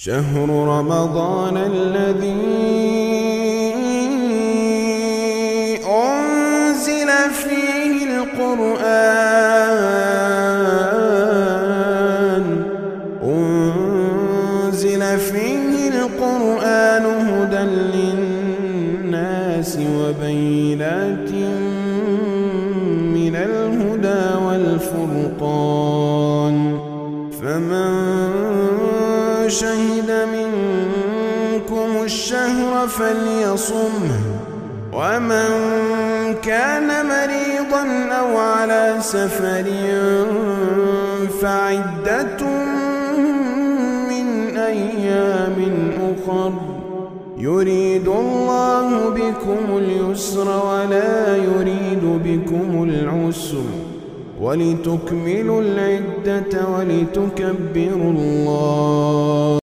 شهر رمضان الذي أنزل فيه القرآن هدى للناس وبينات من الهدى والفرقان فمن شهد منكم الشهر فليصمه ومن كان مريضا أو على سفر فعدة من أيام أخر يريد الله بكم اليسر ولا يريد بكم العسر ولتكملوا العدة ولتكبروا الله